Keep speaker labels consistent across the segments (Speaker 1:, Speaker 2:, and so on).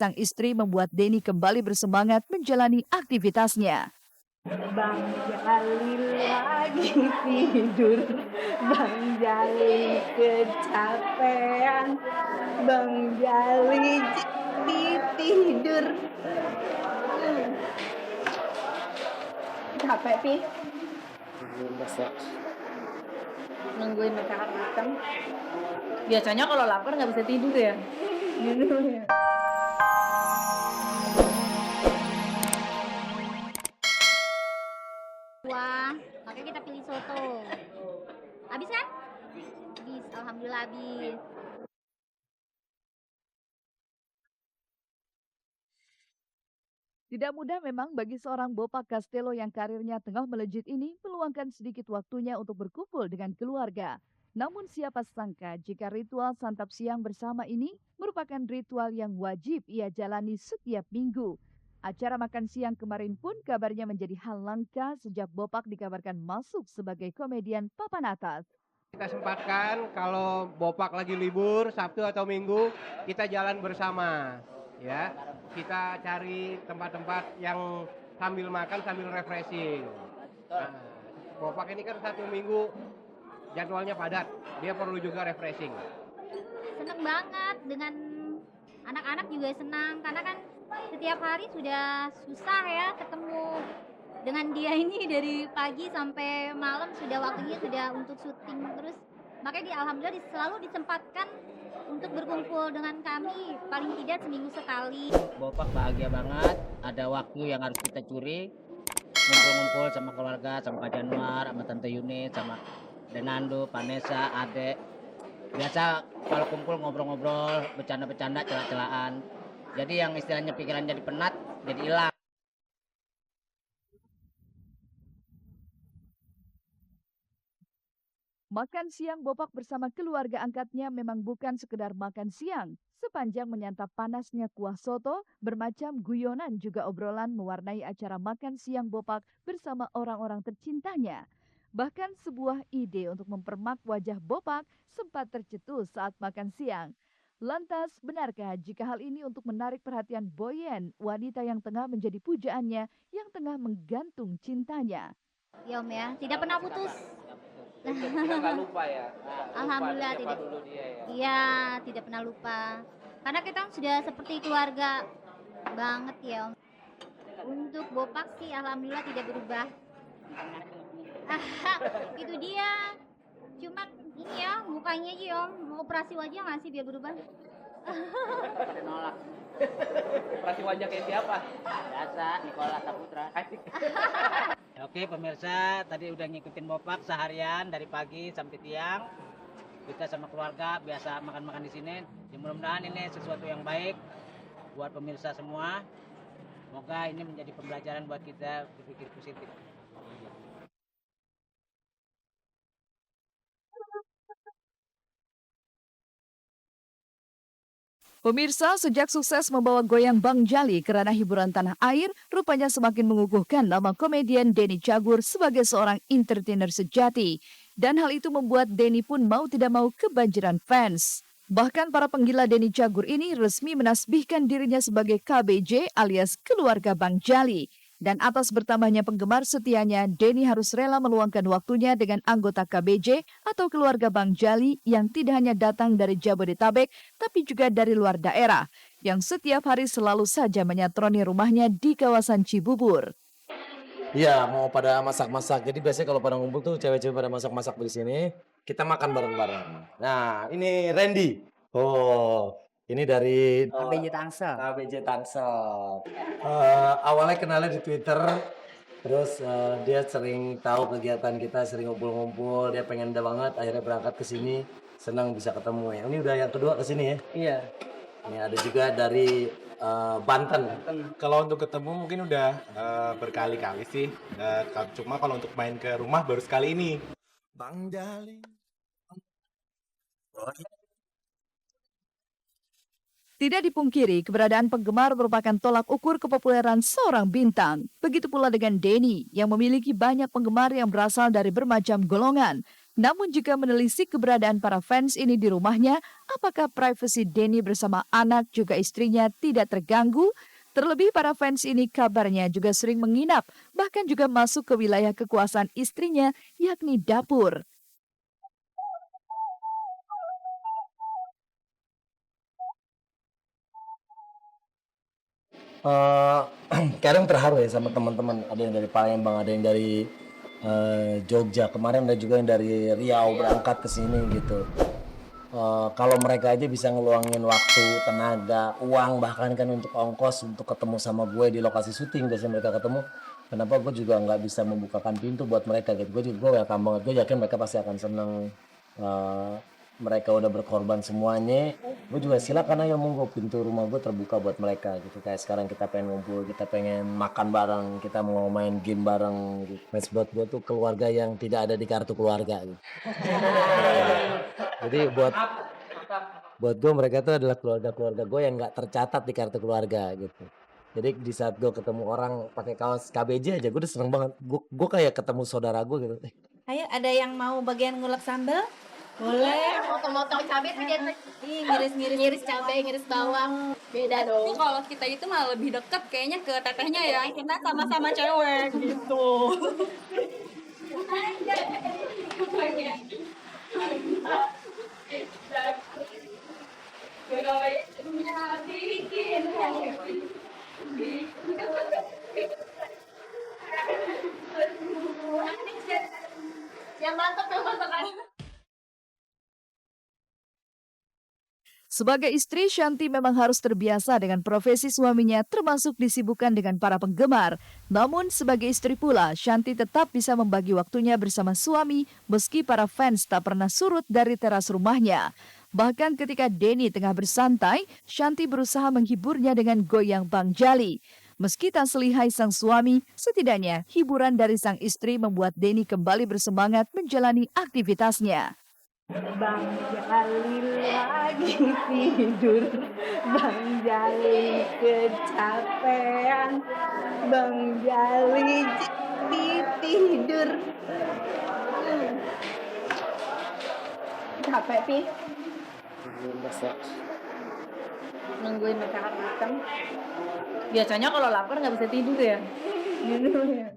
Speaker 1: sang istri membuat Denny kembali bersemangat menjalani aktivitasnya.
Speaker 2: Bang Jalil lagi tidur, Bang Jalil kecapean, Bang Jalil tidur. Capek, Pi? Nungguin masakan matang. Biasanya kalau lapar nggak bisa tidur ya? Gitu ya.
Speaker 3: Wah, makanya kita pilih soto. Habis kan? Habis, alhamdulillah habis.
Speaker 1: Tidak mudah memang bagi seorang Bopak Castello yang karirnya tengah melejit ini meluangkan sedikit waktunya untuk berkumpul dengan keluarga. Namun siapa sangka jika ritual santap siang bersama ini merupakan ritual yang wajib ia jalani setiap minggu. Acara makan siang kemarin pun kabarnya menjadi hal langka sejak Bopak dikabarkan masuk sebagai komedian papan atas.
Speaker 4: Kita sempatkan kalau Bopak lagi libur Sabtu atau Minggu kita jalan bersama, ya. Kita cari tempat-tempat yang sambil makan sambil refreshing. Nah, Bopak ini kan satu minggu jadwalnya padat, dia perlu juga refreshing.
Speaker 3: Seneng banget dengan anak-anak juga senang karena kan setiap hari sudah susah ya ketemu dengan dia ini dari pagi sampai malam sudah waktunya sudah untuk syuting terus makanya alhamdulillah selalu disempatkan untuk berkumpul dengan kami paling tidak seminggu sekali.
Speaker 5: Bopak bahagia banget, ada waktu yang harus kita curi, ngumpul-ngumpul sama keluarga, sama Pak Januar, sama Tante Yuni, sama Denando, Vanessa, Ade. Biasa kalau kumpul ngobrol-ngobrol, bercanda-bercanda, celah-celahan. Jadi yang istilahnya pikiran jadi penat, jadi hilang.
Speaker 1: Makan siang Bopak bersama keluarga angkatnya memang bukan sekedar makan siang. Sepanjang menyantap panasnya kuah soto, bermacam guyonan juga obrolan mewarnai acara makan siang Bopak bersama orang-orang tercintanya. Bahkan sebuah ide untuk mempermak wajah Bopak sempat tercetus saat makan siang. Lantas, benarkah jika hal ini untuk menarik perhatian Boyen, wanita yang tengah menjadi pujaannya, yang tengah menggantung cintanya?
Speaker 3: Ya Om ya, tidak pernah putus.
Speaker 6: Kita nggak lupa ya.
Speaker 3: Alhamdulillah
Speaker 6: lupa
Speaker 3: tidak.
Speaker 6: dulu dia ya.
Speaker 3: Iya, tidak pernah lupa. Karena kita sudah seperti keluarga banget ya Om. Untuk Bopak sih alhamdulillah tidak berubah. Itu dia. Cuma ini ya mukanya aja ya Om. Mau operasi wajah nggak sih biar berubah?
Speaker 5: Nolak.
Speaker 6: Operasi wajah kayak siapa?
Speaker 5: Biasa, Nikola Saputra. Oke pemirsa, tadi udah ngikutin Bopak seharian dari pagi sampai tiang. Kita sama keluarga biasa makan-makan di sini. Ya, mudah-mudahan ini sesuatu yang baik buat pemirsa semua. Semoga ini menjadi pembelajaran buat kita berpikir positif.
Speaker 1: Pemirsa, sejak sukses membawa goyang Bang Jali ke ranah hiburan tanah air, rupanya semakin mengukuhkan nama komedian Denny Cagur sebagai seorang entertainer sejati. Dan hal itu membuat Denny pun mau tidak mau kebanjiran fans. Bahkan para penggila Denny Cagur ini resmi menasbihkan dirinya sebagai KBJ alias keluarga Bang Jali. Dan atas bertambahnya penggemar setianya, Denny harus rela meluangkan waktunya dengan anggota KBJ atau keluarga Bang Jali yang tidak hanya datang dari Jabodetabek, tapi juga dari luar daerah, yang setiap hari selalu saja menyatroni rumahnya di kawasan Cibubur.
Speaker 7: Iya, mau pada masak-masak. Jadi biasanya kalau pada ngumpul tuh cewek-cewek pada masak-masak di sini, kita makan bareng-bareng. Nah, ini Randy. Oh, ini dari
Speaker 5: KBJ Tangsel.
Speaker 7: KBJ Tangsel. Awalnya kenalnya di Twitter, terus dia sering tahu kegiatan kita, sering ngumpul-ngumpul. Dia pengen banget, akhirnya berangkat ke sini. Senang bisa ketemu ya. Ini udah yang kedua ke sini ya.
Speaker 5: Iya.
Speaker 7: Ini ada juga dari Banten.
Speaker 8: Kalau untuk ketemu mungkin udah berkali-kali sih. Cuma kalau untuk main ke rumah baru sekali ini. Bang Jali.
Speaker 1: Tidak dipungkiri, keberadaan penggemar merupakan tolak ukur kepopuleran seorang bintang. Begitu pula dengan Denny, yang memiliki banyak penggemar yang berasal dari bermacam golongan. Namun jika menelisik keberadaan para fans ini di rumahnya, apakah privasi Denny bersama anak juga istrinya tidak terganggu? Terlebih para fans ini kabarnya juga sering menginap, bahkan juga masuk ke wilayah kekuasaan istrinya, yakni dapur.
Speaker 7: Eh, kadang terharu ya sama teman-teman. Ada yang dari Palembang, ada yang dari Jogja. Kemarin ada juga yang dari Riau berangkat ke sini gitu. Kalau mereka aja bisa ngeluangin waktu, tenaga, uang bahkan kan untuk ongkos untuk ketemu sama gue di lokasi syuting biasanya mereka ketemu. Kenapa gue juga nggak bisa membukakan pintu buat mereka gitu? Gue welcome banget. Gue yakin mereka pasti akan seneng. eh, Mereka udah berkorban semuanya. Gue juga silakan aja monggo, pintu rumah gue terbuka buat mereka gitu. Kayak sekarang kita pengen ngumpul, kita pengen makan bareng, kita mau main game bareng gitu. Match buat gue tuh keluarga yang tidak ada di kartu keluarga gitu. Jadi buat gue mereka tuh adalah keluarga gue yang nggak tercatat di kartu keluarga gitu. Jadi di saat gue ketemu orang pakai kaos KBJ aja gue udah seneng banget. Gue kayak ketemu saudara gue gitu.
Speaker 2: Ayo, ada yang mau bagian ngulek sambal? Boleh.
Speaker 3: Motong-motong cabai tuh dia
Speaker 2: Ngiris cabai, ngiris bawang. Beda dong.
Speaker 9: Kalau kita itu malah lebih deket kayaknya ke tetehnya ya, kita sama-sama cewek gitu.
Speaker 3: yang mantap tuh masakan.
Speaker 1: Sebagai istri, Shanti memang harus terbiasa dengan profesi suaminya termasuk disibukkan dengan para penggemar. Namun sebagai istri pula, Shanti tetap bisa membagi waktunya bersama suami meski para fans tak pernah surut dari teras rumahnya. Bahkan ketika Denny tengah bersantai, Shanti berusaha menghiburnya dengan goyang Bang Jali. Meski tak selihai sang suami, setidaknya hiburan dari sang istri membuat Denny kembali bersemangat menjalani aktivitasnya.
Speaker 2: Bang Jali lagi tidur, Bang Jali kecapean, Bang Jali jadi tidur. Capek Pi? Nungguin matahari matang. Biasanya kalau lapar nggak bisa tidur ya. Gitu ya.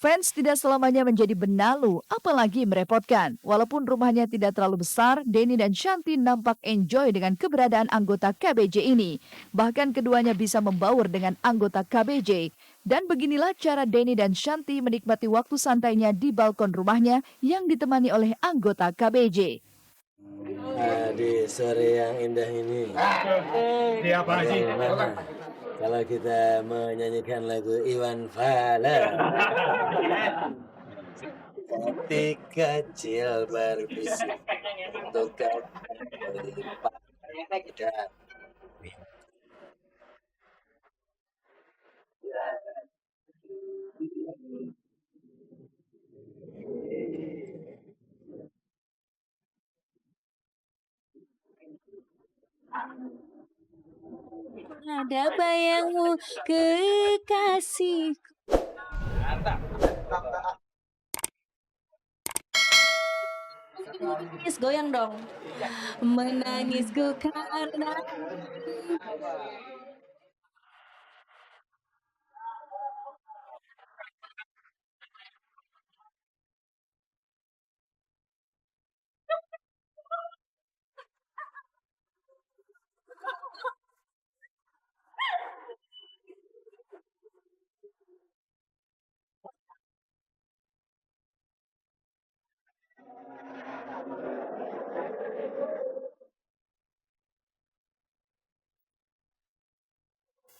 Speaker 1: Fans tidak selamanya menjadi benalu, apalagi merepotkan. Walaupun rumahnya tidak terlalu besar, Denny dan Shanti nampak enjoy dengan keberadaan anggota KBJ ini. Bahkan keduanya bisa membaur dengan anggota KBJ. Dan beginilah cara Denny dan Shanti menikmati waktu santainya di balkon rumahnya yang ditemani oleh anggota KBJ.
Speaker 7: Di sore yang indah ini,
Speaker 8: Siapa sih?
Speaker 7: bagaimana kalau kita menyanyikan lagu Iwan Fals? Hati kecil berbisik untuk pada.
Speaker 2: Ada bayangmu kekasih. Menangis goyang dong. Menangisku karena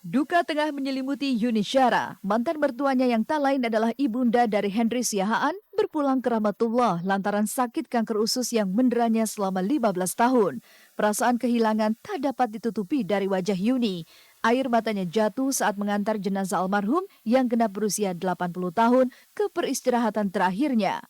Speaker 1: Duka tengah menyelimuti Yuni Syara. Mantan mertuanya yang tak lain adalah ibunda dari Henry Siahaan berpulang ke rahmatullah lantaran sakit kanker usus yang menderanya selama 15 tahun. Perasaan kehilangan tak dapat ditutupi dari wajah Yuni. Air matanya jatuh saat mengantar jenazah almarhum yang genap berusia 80 tahun ke peristirahatan terakhirnya.